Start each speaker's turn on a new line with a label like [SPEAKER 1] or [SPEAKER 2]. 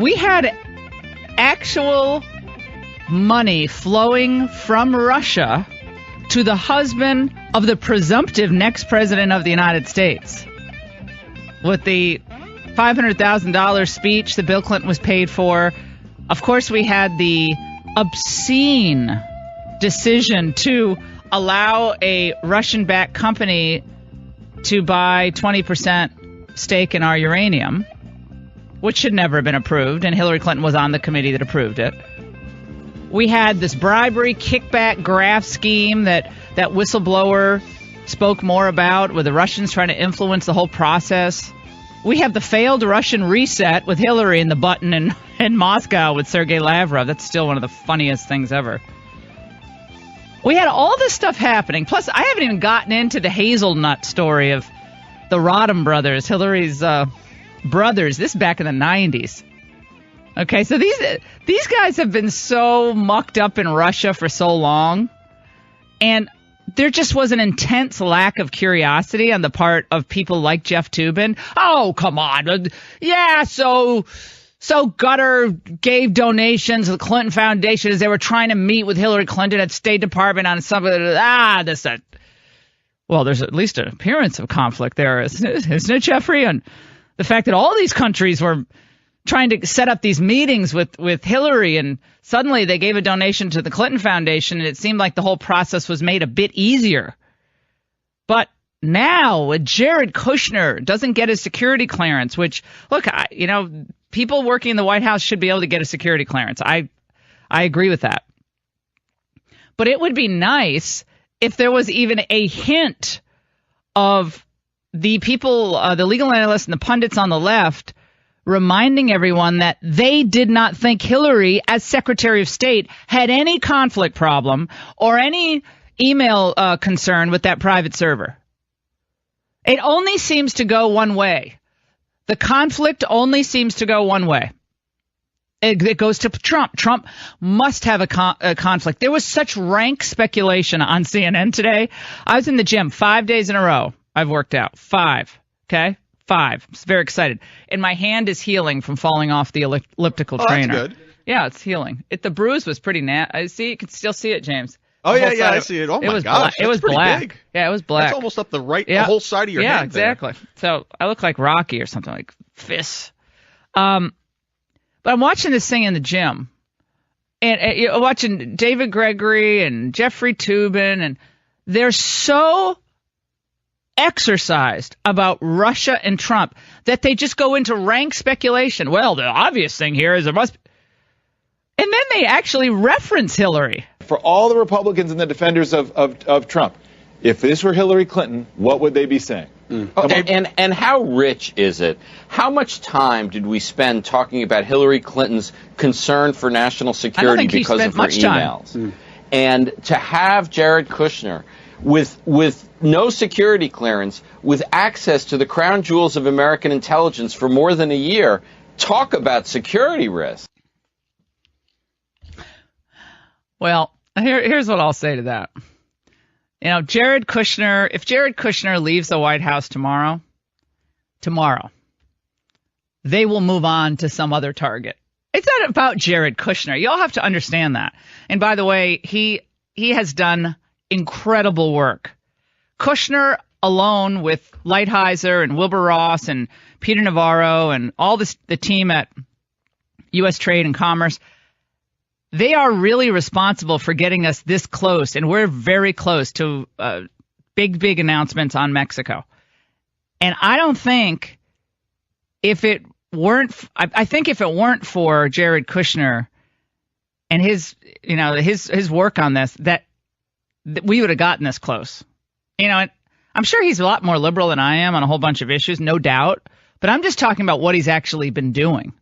[SPEAKER 1] We had actual money flowing from Russia to the husband of the presumptive next president of the United States. With the $500,000 speech that Bill Clinton was paid for, of course, we had the obscene decision to allow a Russian-backed company to buy 20% stake in our uranium, which should never have been approved, and Hillary Clinton was on the committee that approved it. We had this bribery kickback graft scheme that whistleblower spoke more about, with the Russians trying to influence the whole process. We have the failed Russian reset with Hillary in the button in Moscow with Sergei Lavrov. That's still one of the funniest things ever. We had all this stuff happening. Plus, I haven't even gotten into the hazelnut story of the Rodham brothers, Hillary's brothers. This is back in the 90s. Okay, so these guys have been so mucked up in Russia for so long, and there just was an intense lack of curiosity on the part of people like Jeff Toobin. Oh, come on. Yeah, so Qatar gave donations to the Clinton Foundation as they were trying to meet with Hillary Clinton at State Department on something. That. Well, there's at least an appearance of conflict there, isn't it, Jeffrey? And the fact that all these countries were trying to set up these meetings with Hillary, and suddenly they gave a donation to the Clinton Foundation, and it seemed like the whole process was made a bit easier. But now, Jared Kushner doesn't get his security clearance, which, look, people working in the White House should be able to get a security clearance. I agree with that. But it would be nice if there was even a hint of the people, the legal analysts and the pundits on the left, reminding everyone that they did not think Hillary, as Secretary of State, had any conflict problem or any email concern with that private server. It only seems to go one way. The conflict only seems to go one way. It goes to Trump. Trump must have a conflict. There was such rank speculation on CNN today. I was in the gym 5 days in a row. I've worked out 5. Okay? 5. I'm very excited. And my hand is healing from falling off the elliptical trainer.
[SPEAKER 2] That's good.
[SPEAKER 1] Yeah, it's healing. The bruise was pretty I see. You can still see it, James.
[SPEAKER 2] Oh, yeah, I see it. Oh, my gosh.
[SPEAKER 1] It was black.
[SPEAKER 2] Big.
[SPEAKER 1] Yeah, it was black.
[SPEAKER 2] That's almost up the whole side of your hand.
[SPEAKER 1] Yeah, exactly.
[SPEAKER 2] There.
[SPEAKER 1] So I look like Rocky or something, like fists. But I'm watching this thing in the gym. And watching David Gregory and Jeffrey Toobin, and they're so exercised about Russia and Trump that they just go into rank speculation. Well, the obvious thing here is there must be. And then they actually reference Hillary.
[SPEAKER 3] For all the Republicans and the defenders of Trump, if this were Hillary Clinton, what would they be saying?
[SPEAKER 4] And how rich is it? How much time did we spend talking about Hillary Clinton's concern for national security because of her emails? And to have Jared Kushner with no security clearance, with access to the crown jewels of American intelligence for more than a year, talk about security risk.
[SPEAKER 1] Well, here's what I'll say to that. Jared Kushner, if Jared Kushner leaves the White House tomorrow, they will move on to some other target. It's not about Jared Kushner. You all have to understand that. And by the way, he has done incredible work. Kushner alone, with Lighthizer and Wilbur Ross and Peter Navarro and all the team at U.S. Trade and Commerce, they are really responsible for getting us this close, and we're very close to big announcements on Mexico. And I don't think if it weren't for Jared Kushner and his work on this, that we would have gotten this close. I'm sure he's a lot more liberal than I am on a whole bunch of issues, no doubt. But I'm just talking about what he's actually been doing.